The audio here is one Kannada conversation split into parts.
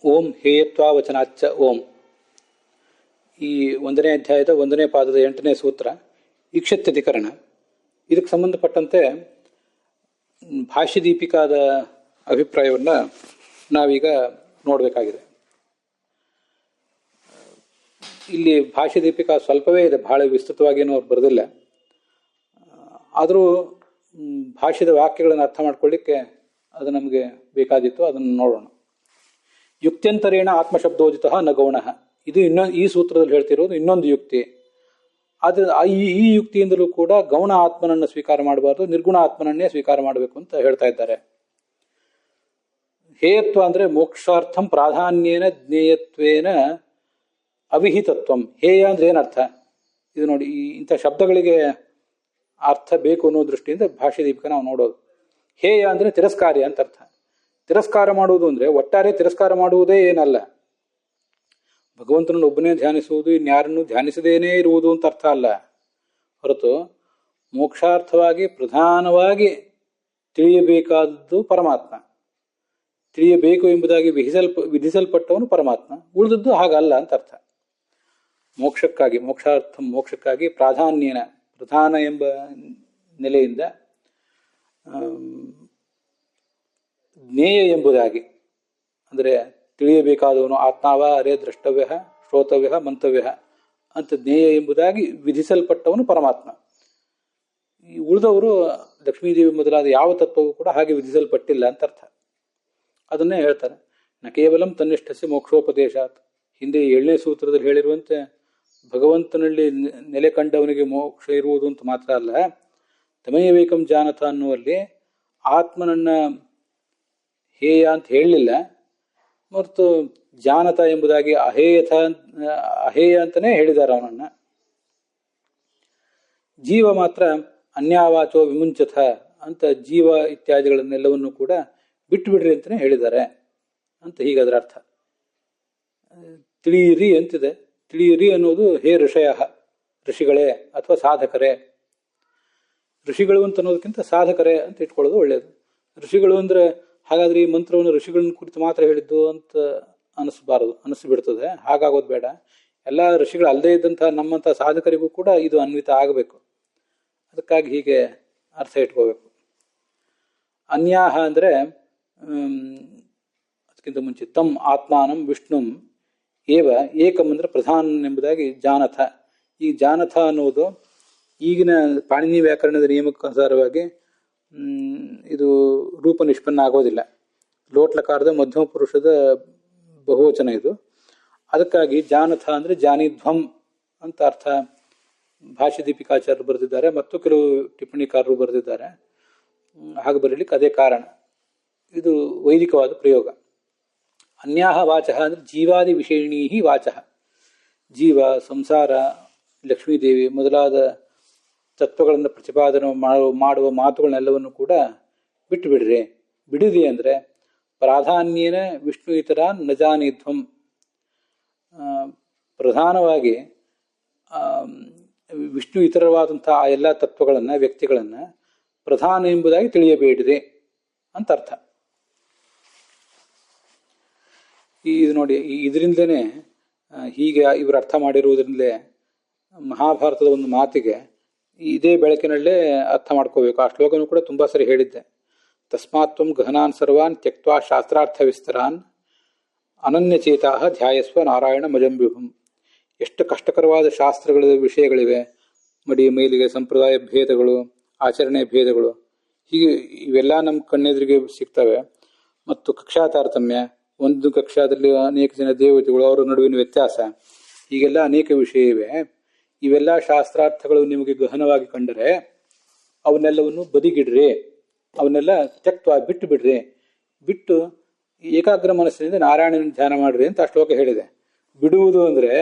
ಓಂ ಹೇಯತ್ವಾವಚನಾಚ್ಚ ಓಂ. ಈ 1ನೇ ಅಧ್ಯಾಯದ 1ನೇ ಪಾದದ 8ನೇ ಸೂತ್ರ ಈಕ್ಷತ್ಯಧಿಕರಣ. ಇದಕ್ಕೆ ಸಂಬಂಧಪಟ್ಟಂತೆ ಭಾಷ್ಯದೀಪಿಕಾದ ಅಭಿಪ್ರಾಯವನ್ನು ನಾವೀಗ ನೋಡಬೇಕಾಗಿದೆ. ಇಲ್ಲಿ ಭಾಷ್ಯದೀಪಿಕಾ ಸ್ವಲ್ಪವೇ ಇದೆ, ಬಹಳ ವಿಸ್ತೃತವಾಗಿಯೂ ಅವ್ರು ಬರೆದಿಲ್ಲ. ಆದರೂ ಭಾಷ್ಯದ ವಾಕ್ಯಗಳನ್ನು ಅರ್ಥ ಮಾಡ್ಕೊಳ್ಳಿಕ್ಕೆ ಅದು ನಮಗೆ ಬೇಕಾದಿತ್ತು, ಅದನ್ನು ನೋಡೋಣ. ಯುಕ್ತ್ಯಂತರೇಣ ಆತ್ಮಶಬ್ದೋಜಿತ ನ ಗೌಣ. ಇದು ಈ ಸೂತ್ರದಲ್ಲಿ ಹೇಳ್ತಿರೋದು ಇನ್ನೊಂದು ಯುಕ್ತಿ. ಆದರೆ ಈ ಯುಕ್ತಿಯಿಂದಲೂ ಕೂಡ ಗೌಣ ಆತ್ಮನನ್ನು ಸ್ವೀಕಾರ ಮಾಡಬಾರ್ದು, ನಿರ್ಗುಣ ಆತ್ಮನನ್ನೇ ಸ್ವೀಕಾರ ಮಾಡಬೇಕು ಅಂತ ಹೇಳ್ತಾ ಇದ್ದಾರೆ. ಹೇಯತ್ವ ಅಂದರೆ ಮೋಕ್ಷಾರ್ಥಂ ಪ್ರಾಧಾನ್ಯೇನ ಜ್ಞೇಯತ್ವೇನ ಅವಿಹಿತತ್ವಂ. ಹೇಯ ಅಂದ್ರೆ ಏನರ್ಥ? ಇದು ನೋಡಿ, ಇಂಥ ಶಬ್ದಗಳಿಗೆ ಅರ್ಥ ಬೇಕು ಅನ್ನೋ ದೃಷ್ಟಿಯಿಂದ ಭಾಷ್ಯದೀಪಿಕ ನಾವು ನೋಡೋದು. ಹೇಯ ಅಂದರೆ ತಿರಸ್ಕಾರಿ ಅಂತ ಅರ್ಥ. ತಿರಸ್ಕಾರ ಮಾಡುವುದು ಅಂದರೆ ಒಟ್ಟಾರೆ ತಿರಸ್ಕಾರ ಮಾಡುವುದೇ ಏನಲ್ಲ, ಭಗವಂತನನ್ನು ಒಬ್ಬನೇ ಧ್ಯಾನಿಸುವುದು, ಇನ್ಯಾರನ್ನು ಧ್ಯಾನಿಸದೇನೇ ಇರುವುದು ಅಂತ ಅರ್ಥ ಅಲ್ಲ. ಹೊರತು ಮೋಕ್ಷಾರ್ಥವಾಗಿ ಪ್ರಧಾನವಾಗಿ ತಿಳಿಯಬೇಕಾದದ್ದು ಪರಮಾತ್ಮ, ತಿಳಿಯಬೇಕು ಎಂಬುದಾಗಿ ವಿಧಿಸಲ್ಪಟ್ಟವನು ಪರಮಾತ್ಮ, ಉಳಿದದ್ದು ಹಾಗಲ್ಲ ಅಂತ ಅರ್ಥ. ಮೋಕ್ಷಕ್ಕಾಗಿ, ಮೋಕ್ಷಕ್ಕಾಗಿ ಪ್ರಾಧಾನ್ಯನ, ಪ್ರಧಾನ ಎಂಬ ನೆಲೆಯಿಂದ ಜ್ಞೇಯ ಎಂಬುದಾಗಿ, ಅಂದರೆ ತಿಳಿಯಬೇಕಾದವನು ಆತ್ಮಾವ ಅರೇ ದ್ರಷ್ಟವ್ಯ ಶ್ರೋತವ್ಯ ಮಂತವ್ಯ ಅಂತ ಜ್ಞೇಯ ಎಂಬುದಾಗಿ ವಿಧಿಸಲ್ಪಟ್ಟವನು ಪರಮಾತ್ಮ. ಈ ಉಳಿದವರು ಲಕ್ಷ್ಮೀದೇವಿ ಮೊದಲಾದ ಯಾವ ತತ್ವವೂ ಕೂಡ ಹಾಗೆ ವಿಧಿಸಲ್ಪಟ್ಟಿಲ್ಲ ಅಂತ ಅರ್ಥ. ಅದನ್ನೇ ಹೇಳ್ತಾರೆ. ನ ಕೇವಲಂ ತನ್ನಿಷ್ಠಸ್ಯ ಮೋಕ್ಷೋಪದೇಶಾತ್. ಹಿಂದೆ 7ನೇ ಸೂತ್ರದಲ್ಲಿ ಹೇಳಿರುವಂತೆ ಭಗವಂತನಲ್ಲಿ ನೆಲೆ ಕಂಡವನಿಗೆ ಮೋಕ್ಷ ಇರುವುದು ಅಂತ ಮಾತ್ರ ಅಲ್ಲ, ತಮಯವೇಕಂ ಜಾನಥ ಅನ್ನುವಲ್ಲಿ ಆತ್ಮನನ್ನ ಹೇಯ ಅಂತ ಹೇಳಲಿಲ್ಲ, ಮತ್ತು ಜಾನತ ಎಂಬುದಾಗಿ ಅಹೇಯ ಅಂತಲೇ ಹೇಳಿದ್ದಾರೆ ಅವನನ್ನ. ಜೀವ ಮಾತ್ರ ಅನ್ಯಾವಾಚೋ ವಿಮುಂಚಥ ಅಂತ ಜೀವ ಇತ್ಯಾದಿಗಳನ್ನೆಲ್ಲವನ್ನು ಕೂಡ ಬಿಟ್ಟು ಬಿಡ್ರಿ ಅಂತಲೇ ಹೇಳಿದ್ದಾರೆ ಅಂತ. ಹೀಗದರ ಅರ್ಥ. ತಿಳಿಯಿರಿ ಅಂತಿದೆ. ತಿಳಿಯಿರಿ ಅನ್ನೋದು ಹೇ ಋಷಯ, ಋಷಿಗಳೇ ಅಥವಾ ಸಾಧಕರೇ. ಋಷಿಗಳು ಅಂತ ಅನ್ನೋದಕ್ಕಿಂತ ಸಾಧಕರೇ ಅಂತ ಇಟ್ಕೊಳ್ಳೋದು ಒಳ್ಳೆಯದು. ಋಷಿಗಳು ಅಂದರೆ ಹಾಗಾದ್ರೆ ಈ ಮಂತ್ರವನ್ನು ಋಷಿಗಳನ್ನ ಕುರಿತು ಮಾತ್ರ ಹೇಳಿದ್ದು ಅಂತ ಅನಿಸ್ಬಿಡ್ತದೆ. ಹಾಗಾಗೋದು ಬೇಡ. ಎಲ್ಲ ಋಷಿಗಳು ಅಲ್ಲದೇ ಇದ್ದಂತಹ ನಮ್ಮಂಥ ಸಾಧಕರಿಗೂ ಕೂಡ ಇದು ಅನ್ವಿತ ಆಗಬೇಕು. ಅದಕ್ಕಾಗಿ ಹೀಗೆ ಅರ್ಥ ಇಟ್ಕೋಬೇಕು. ಅನ್ಯಾಹ ಅಂದರೆ ಅದಕ್ಕಿಂತ ಮುಂಚೆ ತಮ್ ಆತ್ಮಾನಂ ವಿಷ್ಣುಂ ಏವ ಏಕಂ ಅಂದರೆ ಪ್ರಧಾನ ಎಂಬುದಾಗಿ ಜಾನಥ. ಈ ಜಾನಥ ಅನ್ನೋದು ಈಗಿನ ಪಾಣಿನಿ ವ್ಯಾಕರಣದ ನಿಯಮಕ್ಕನುಸಾರವಾಗಿ ಇದು ರೂಪ ನಿಷ್ಪನ್ನ ಆಗೋದಿಲ್ಲ. ಲೋಟ್ಲಕಾರದ ಮಧ್ಯಮ ಪುರುಷದ ಬಹುವಚನ ಇದು. ಅದಕ್ಕಾಗಿ ಜಾನಥ ಅಂದರೆ ಜಾನಿಧ್ವಂ ಅಂತ ಅರ್ಥ ಭಾಷ್ಯದೀಪಿಕಾಚಾರ್ಯರು ಬರೆದಿದ್ದಾರೆ, ಮತ್ತು ಕೆಲವು ಟಿಪ್ಪಣಿಕಾರರು ಬರೆದಿದ್ದಾರೆ. ಹಾಗೆ ಬರೀಲಿಕ್ಕೆ ಅದೇ ಕಾರಣ. ಇದು ವೈದಿಕವಾದ ಪ್ರಯೋಗ. ಅನ್ಯಾಹ ವಾಚಃ ಅಂದರೆ ಜೀವಾದಿ ವಿಷಯಿಣೀ ವಾಚಃ. ಜೀವ, ಸಂಸಾರ, ಲಕ್ಷ್ಮೀದೇವಿ ಮೊದಲಾದ ತತ್ವಗಳನ್ನು ಪ್ರತಿಪಾದನೆ ಮಾಡುವ ಮಾತುಗಳನ್ನೆಲ್ಲವನ್ನು ಕೂಡ ಬಿಟ್ಟು ಬಿಡ್ರಿ. ಬಿಡಿರಿ ಅಂದರೆ ಪ್ರಾಧಾನ್ಯನ ವಿಷ್ಣು ಇತರ ನ ಜಾನಿಧ್ವಂ. ಪ್ರಧಾನವಾಗಿ ವಿಷ್ಣು ಇತರವಾದಂಥ ಆ ಎಲ್ಲ ತತ್ವಗಳನ್ನು, ವ್ಯಕ್ತಿಗಳನ್ನು ಪ್ರಧಾನ ಎಂಬುದಾಗಿ ತಿಳಿಯಬೇಡಿರಿ ಅಂತ ಅರ್ಥ. ಇದು ನೋಡಿ, ಇದರಿಂದಲೇ ಹೀಗೆ ಇವರು ಅರ್ಥ ಮಾಡಿರುವುದರಿಂದಲೇ ಮಹಾಭಾರತದ ಒಂದು ಮಾತಿಗೆ ಇದೇ ಬೆಳಕಿನಲ್ಲೇ ಅರ್ಥ ಮಾಡ್ಕೋಬೇಕು. ಆ ಶ್ಲೋಕನೂ ಕೂಡ ತುಂಬ ಸರಿ ಹೇಳಿದ್ದೆ. ತಸ್ಮಾತ್ವಂ ಗಹನಾನ್ ಸರ್ವಾನ್ ತ್ಯಕ್ತ್ವಾ ಶಾಸ್ತ್ರಾರ್ಥ ವಿಸ್ತರಾನ್ ಅನನ್ಯಚೇತಾ ಧ್ಯಾಯಸ್ವ ನಾರಾಯಣ ಮಜಂಬಿಹುಂ. ಎಷ್ಟು ಕಷ್ಟಕರವಾದ ಶಾಸ್ತ್ರಗಳ ವಿಷಯಗಳಿವೆ. ಮಡಿ ಮೈಲಿಗೆ, ಸಂಪ್ರದಾಯ ಭೇದಗಳು, ಆಚರಣೆ ಭೇದಗಳು, ಹೀಗೆ ಇವೆಲ್ಲ ನಮ್ಮ ಕಣ್ಣೆದುರಿಗೆ ಸಿಗ್ತವೆ. ಮತ್ತು ಕಕ್ಷಾ ತಾರತಮ್ಯ, ಒಂದು ಕಕ್ಷಾದಲ್ಲಿ ಅನೇಕ ಜನ ದೇವತೆಗಳು, ಅವರ ನಡುವಿನ ವ್ಯತ್ಯಾಸ, ಹೀಗೆಲ್ಲ ಅನೇಕ ವಿಷಯ ಇವೆ. ಇವೆಲ್ಲ ಶಾಸ್ತ್ರಾರ್ಥಗಳು ನಿಮಗೆ ಗಹನವಾಗಿ ಕಂಡರೆ ಅವನ್ನೆಲ್ಲವನ್ನು ಬದಿಗಿಡ್ರಿ, ಅವನ್ನೆಲ್ಲ ತ್ಯಕ್ತ್ವ ಬಿಟ್ಟು ಬಿಡ್ರಿ. ಬಿಟ್ಟು ಏಕಾಗ್ರ ಮನಸ್ಸಿನಿಂದ ನಾರಾಯಣನ ಧ್ಯಾನ ಮಾಡ್ರಿ ಅಂತ ಆ ಶ್ಲೋಕ ಹೇಳಿದೆ. ಬಿಡುವುದು ಅಂದರೆ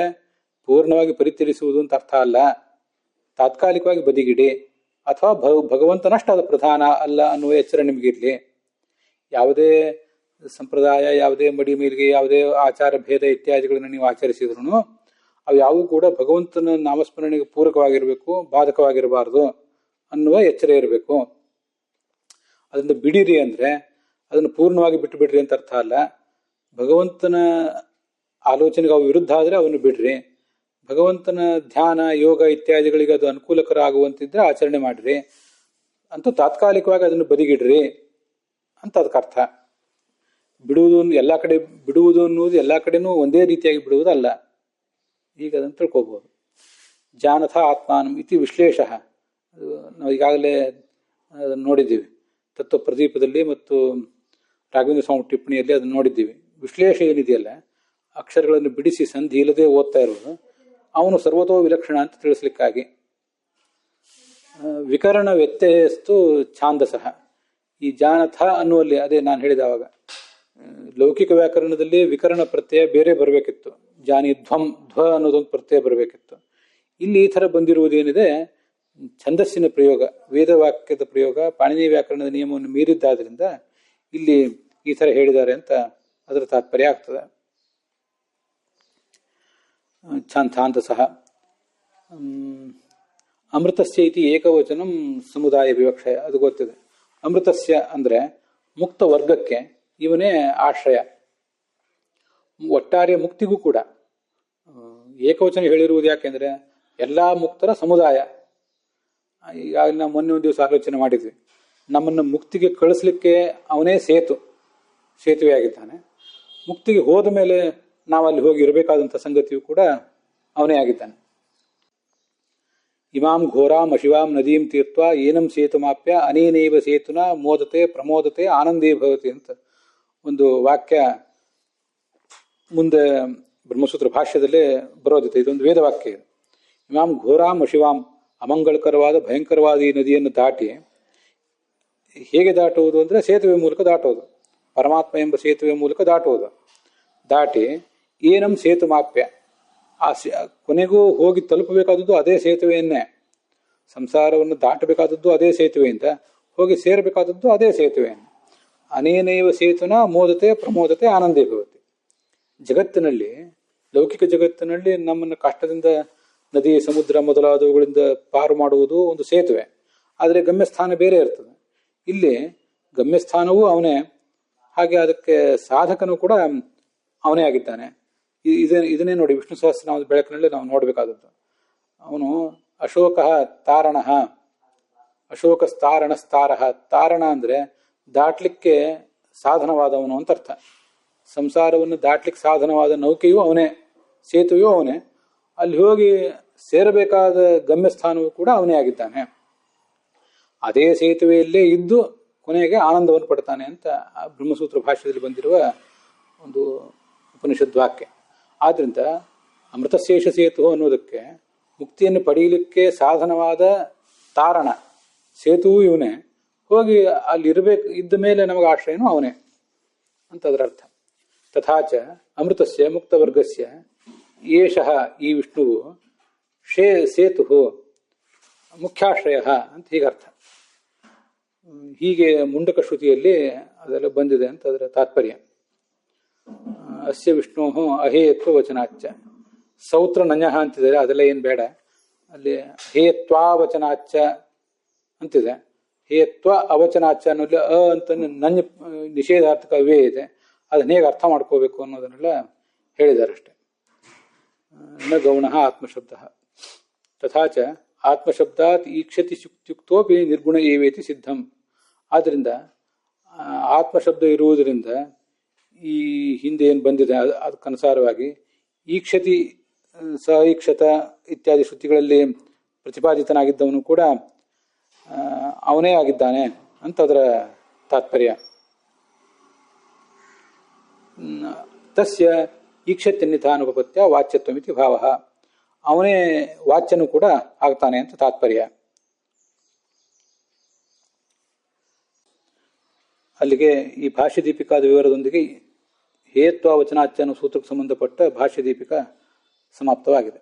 ಪೂರ್ಣವಾಗಿ ಪರಿತ್ಯಜಿಸುವುದು ಅಂತ ಅರ್ಥ ಅಲ್ಲ. ತಾತ್ಕಾಲಿಕವಾಗಿ ಬದಿಗಿಡಿ, ಅಥವಾ ಭಗವಂತನಷ್ಟು ಅದು ಪ್ರಧಾನ ಅಲ್ಲ ಅನ್ನುವ ಎಚ್ಚರ ನಿಮಗಿರಲಿ. ಯಾವುದೇ ಸಂಪ್ರದಾಯ, ಯಾವುದೇ ಮಡಿ ಮೇಲಿಗೆ, ಯಾವುದೇ ಆಚಾರ ಭೇದ ಇತ್ಯಾದಿಗಳನ್ನು ನೀವು ಆಚರಿಸಿದ್ರು ಅವು ಯಾವುವು ಕೂಡ ಭಗವಂತನ ನಾಮಸ್ಮರಣೆಗೆ ಪೂರಕವಾಗಿರಬೇಕು, ಬಾಧಕವಾಗಿರಬಾರ್ದು ಅನ್ನುವ ಎಚ್ಚರ ಇರಬೇಕು. ಅದನ್ನು ಬಿಡಿರಿ ಅಂದರೆ ಅದನ್ನು ಪೂರ್ಣವಾಗಿ ಬಿಟ್ಟು ಬಿಡ್ರಿ ಅಂತ ಅರ್ಥ ಅಲ್ಲ. ಭಗವಂತನ ಆಲೋಚನೆಗೆ ಅವು ವಿರುದ್ಧ ಆದರೆ ಅವನ್ನು ಬಿಡ್ರಿ, ಭಗವಂತನ ಧ್ಯಾನ ಯೋಗ ಇತ್ಯಾದಿಗಳಿಗೆ ಅದು ಅನುಕೂಲಕರ ಆಗುವಂತಿದ್ರೆ ಆಚರಣೆ ಮಾಡ್ರಿ ಅಂತೂ ತಾತ್ಕಾಲಿಕವಾಗಿ ಅದನ್ನು ಬದಿಗಿಡ್ರಿ ಅಂತ ಅದಕ್ಕೆ ಅರ್ಥ. ಬಿಡುವುದು ಎಲ್ಲ ಕಡೆ ಬಿಡುವುದು ಅನ್ನುವುದು ಎಲ್ಲ ಕಡೆನೂ ಒಂದೇ ರೀತಿಯಾಗಿ ಬಿಡುವುದಲ್ಲ, ಈಗ ಅದನ್ನು ತಿಳ್ಕೋಬಹುದು. ಜಾನಥ ಆತ್ಮಾನಂ ಇತಿ ವಿಶ್ಲೇಷ, ನಾವು ಈಗಾಗಲೇ ಅದನ್ನು ನೋಡಿದ್ದೀವಿ ತತ್ವ ಪ್ರದೀಪದಲ್ಲಿ ಮತ್ತು ರಾಘವೇಂದ್ರ ಸ್ವಾಮಿ ಟಿಪ್ಪಣಿಯಲ್ಲಿ ಅದನ್ನು ನೋಡಿದ್ದೀವಿ. ವಿಶ್ಲೇಷ ಏನಿದೆಯಲ್ಲ, ಅಕ್ಷರಗಳನ್ನು ಬಿಡಿಸಿ ಸಂಧಿ ಇಲ್ಲದೆ ಓದ್ತಾ ಇರೋದು, ಅವನು ಸರ್ವತೋ ವಿಲಕ್ಷಣ ಅಂತ ತಿಳಿಸ್ಲಿಕ್ಕಾಗಿ. ವಿಕರಣ ವ್ಯತ್ಯಯಸ್ತು ಛಾಂದಸಃ, ಈ ಜಾನಥ ಅನ್ನುವಲ್ಲಿ ಅದೇ ನಾನು ಹೇಳಿದವಾಗ ಲೌಕಿಕ ವ್ಯಾಕರಣದಲ್ಲಿ ವಿಕರಣ ಪ್ರತ್ಯಯ ಬೇರೆ ಬರಬೇಕಿತ್ತು, ಜಾನಿ ಧ್ವಂ ಧ್ವ ಅನ್ನೋದೊಂದು ಪ್ರತ್ಯಯ ಬರಬೇಕಿತ್ತು. ಇಲ್ಲಿ ಈ ಥರ ಬಂದಿರುವುದೇನಿದೆ ಛಂದಸ್ಸಿನ ಪ್ರಯೋಗ, ವೇದವಾಕ್ಯದ ಪ್ರಯೋಗ, ಪಾಣಿನಿ ವ್ಯಾಕರಣದ ನಿಯಮವನ್ನು ಮೀರಿದ್ದಾದ್ರಿಂದ ಇಲ್ಲಿ ಈ ಥರ ಹೇಳಿದ್ದಾರೆ ಅಂತ ಅದರ ತಾತ್ಪರ್ಯ ಆಗ್ತದೆ. ಛಾಂದಸಃ ಅಮೃತಸ್ಯ ಇತಿ ಏಕವಚನಂ ಸಮುದಾಯ ವಿವಕ್ಷಯ, ಅದು ಗೊತ್ತಿದೆ. ಅಮೃತಸ್ಯ ಅಂದರೆ ಮುಕ್ತ ವರ್ಗಕ್ಕೆ ಇವನೇ ಆಶ್ರಯ, ಒಟ್ಟಾರೆ ಮುಕ್ತಿಗೂ ಕೂಡ ಏಕವಚನ ಹೇಳಿರುವುದು ಯಾಕೆಂದರೆ ಎಲ್ಲ ಮುಕ್ತರ ಸಮುದಾಯ. ಈಗಾಗಲೇ ನಾವು ಮೊನ್ನೆ ಒಂದು ದಿವಸ ಆಲೋಚನೆ ಮಾಡಿದ್ವಿ, ನಮ್ಮನ್ನು ಮುಕ್ತಿಗೆ ಕಳಿಸ್ಲಿಕ್ಕೆ ಅವನೇ ಸೇತುವೆಯಾಗಿದ್ದಾನೆ. ಮುಕ್ತಿಗೆ ಹೋದ ಮೇಲೆ ನಾವು ಅಲ್ಲಿ ಹೋಗಿ ಇರಬೇಕಾದಂಥ ಸಂಗತಿಯು ಕೂಡ ಅವನೇ ಆಗಿದ್ದಾನೆ. ಇಮಾಂ ಘೋರಾಂ ಅಶಿವಾಂ ನದೀಂ ತೀರ್ಥ ಏನಂ ಸೇತುಮಾಪ್ಯ ಅನೇನೈವ ಸೇತುನ ಮೋದತೆ ಪ್ರಮೋದತೆ ಆನಂದೇ ಭವತಿ ಅಂತ ಒಂದು ವಾಕ್ಯ ಮುಂದೆ ಬ್ರಹ್ಮಸೂತ್ರ ಭಾಷ್ಯದಲ್ಲೇ ಬರೋದಿದೆ. ಇದೊಂದು ವೇದವಾಕ್ಯ ಇದು. ಇಮಾಂ ಘೋರಾಂ ಅಶಿವಾಂ, ಅಮಂಗಳಕರವಾದ ಭಯಂಕರವಾದ ಈ ನದಿಯನ್ನು ದಾಟಿ ಹೇಗೆ ದಾಟುವುದು ಅಂದರೆ ಸೇತುವೆ ಮೂಲಕ ದಾಟುವುದು, ಪರಮಾತ್ಮ ಎಂಬ ಸೇತುವೆ ಮೂಲಕ ದಾಟುವುದು. ದಾಟಿ ಏನಂ ಸೇತುಮಾಪ್ಯ, ಆ ಕೊನೆಗೂ ಹೋಗಿ ತಲುಪಬೇಕಾದದ್ದು ಅದೇ ಸೇತುವೆಯನ್ನೇ, ಸಂಸಾರವನ್ನು ದಾಟಬೇಕಾದದ್ದು ಅದೇ ಸೇತುವೆಯಿಂದ, ಹೋಗಿ ಸೇರಬೇಕಾದದ್ದು ಅದೇ ಸೇತುವೆಯನ್ನು. ಅನೇನೈವ ಸೇತುನ ಮೋದತೆ ಪ್ರಮೋದತೆ ಆನಂದೇ ಭವತಿ. ಜಗತ್ತಿನಲ್ಲಿ, ಲೌಕಿಕ ಜಗತ್ತಿನಲ್ಲಿ ನಮ್ಮನ್ನು ಕಷ್ಟದಿಂದ ನದಿ ಸಮುದ್ರ ಮೊದಲಾದವುಗಳಿಂದ ಪಾರು ಮಾಡುವುದು ಒಂದು ಸೇತುವೆ, ಆದರೆ ಗಮ್ಯಸ್ಥಾನ ಬೇರೆ ಇರ್ತದೆ. ಇಲ್ಲಿ ಗಮ್ಯಸ್ಥಾನವೂ ಅವನೇ, ಹಾಗೆ ಅದಕ್ಕೆ ಸಾಧಕನು ಕೂಡ ಅವನೇ ಆಗಿದ್ದಾನೆ. ಇದನ್ನೇ ನೋಡಿ ವಿಷ್ಣು ಸಹಸ್ರನಾಮದ ಬೆಳಕಿನಲ್ಲಿ ನಾವು ನೋಡಬೇಕಾದದ್ದು. ಅವನು ಅಶೋಕ ತಾರಣ, ಅಶೋಕ ಸ್ತಾರಣ ಸ್ತಾರಹ. ತಾರಣ ಅಂದರೆ ದಾಟ್ಲಿಕ್ಕೆ ಸಾಧನವಾದವನು ಅಂತ ಅರ್ಥ. ಸಂಸಾರವನ್ನು ದಾಟ್ಲಿಕ್ಕೆ ಸಾಧನವಾದ ನೌಕೆಯೂ ಅವನೇ, ಸೇತುವೆಯೂ ಅವನೇ, ಅಲ್ಲಿ ಹೋಗಿ ಸೇರಬೇಕಾದ ಗಮ್ಯಸ್ಥಾನವೂ ಕೂಡ ಅವನೇ ಆಗಿದ್ದಾನೆ. ಅದೇ ಸೇತುವೆಯಲ್ಲೇ ಇದ್ದು ಕೊನೆಗೆ ಆನಂದವನ್ನು ಪಡ್ತಾನೆ ಅಂತ ಬ್ರಹ್ಮಸೂತ್ರ ಭಾಷ್ಯದಲ್ಲಿ ಬಂದಿರುವ ಒಂದು ಉಪನಿಷದ್ ವಾಕ್ಯ. ಆದ್ದರಿಂದ ಅಮೃತಶೇಷ ಸೇತು ಅನ್ನೋದಕ್ಕೆ ಮುಕ್ತಿಯನ್ನು ಪಡೆಯಲಿಕ್ಕೆ ಸಾಧನವಾದ ತಾರಣ ಸೇತುವು ಇವನೇ, ಹೋಗಿ ಅಲ್ಲಿ ಇದ್ದ ಮೇಲೆ ನಮಗೆ ಆಶ್ರಯನೂ ಅವನೇ ಅಂತ ಅದರ ಅರ್ಥ. ತಥಾಚ ಅಮೃತಸ್ಯ ಮುಕ್ತವರ್ಗಸ್ಯ ಏಷಃ, ಈ ವಿಷ್ಣುವು ಸೇತು ಮುಖ್ಯಾಶ್ರಯ ಅಂತ ಹೀಗರ್ಥ. ಹೀಗೆ ಮುಂಡಕ ಶ್ರುತಿಯಲ್ಲಿ ಅದೆಲ್ಲ ಬಂದಿದೆ ಅಂತ ಅದರ ತಾತ್ಪರ್ಯ. ಅಸ್ಯ ವಿಷ್ಣು ಅಹೇಯತ್ವ ವಚನಾಚ, ಸೌತ್ರ ನನ್ಯಃ ಅಂತಿದ್ದಾರೆ, ಅದೆಲ್ಲ ಏನು ಬೇಡ. ಅಲ್ಲಿ ಹೇಯತ್ವಾ ವಚನಾಚ ಅಂತಿದೆ, ಹೇಯತ್ವ ಅವಚನಾಚ ಅನ್ನೋಲ್ಲಿ ಅಂತ ನನ್ಯ ನಿಷೇಧಾರ್ಥಕ ಅವೇ ಇದೆ. ಅದನ್ನ ಹೇಗೆ ಅರ್ಥ ಮಾಡ್ಕೋಬೇಕು ಅನ್ನೋದನ್ನೆಲ್ಲ ಹೇಳಿದ್ದಾರೆ ಅಷ್ಟೆ. ನ ಗೌಣ ಆತ್ಮಶಬ್ದ ತಥಾಚ ಆತ್ಮಶಬ್ದಾತ್ ಈಕ್ಷತಿ ಯುಕ್ತೋಪಿ ನಿರ್ಗುಣ ಏವೇತಿ ಸಿದ್ಧಂ. ಆದ್ದರಿಂದ ಆತ್ಮಶಬ್ದ ಇರುವುದರಿಂದ ಈ ಹಿಂದೆ ಏನು ಬಂದಿದೆ ಅದಕ್ಕನುಸಾರವಾಗಿ ಈಕ್ಷತಿ ಸ ಈಕ್ಷತ ಇತ್ಯಾದಿ ಶ್ರುತಿಗಳಲ್ಲಿ ಪ್ರತಿಪಾದಿತನಾಗಿದ್ದವನು ಕೂಡ ಅವನೇ ಆಗಿದ್ದಾನೆ ಅಂತ ಅದರ ತಾತ್ಪರ್ಯ. ತಸ್ಯ ಈಕ್ಷತ್ಯನ್ಯಥಾನುಪತ್ಯ ವಾಚ್ಯತ್ವಮಿತಿ ಭಾವ, ಅವನೇ ವಾಚ್ಯನು ಕೂಡ ಆಗ್ತಾನೆ ಅಂತ ತಾತ್ಪರ್ಯ. ಅಲ್ಲಿಗೆ ಈ ಭಾಷ್ಯ ದೀಪಿಕಾದ ವಿವರದೊಂದಿಗೆ ಹೇಯತ್ವ ವಚನಾಚ್ಯ ಅನ್ನೋ ಸೂತ್ರಕ್ಕೆ ಸಂಬಂಧಪಟ್ಟ ಭಾಷ್ಯ ದೀಪಿಕಾ ಸಮಾಪ್ತವಾಗಿದೆ.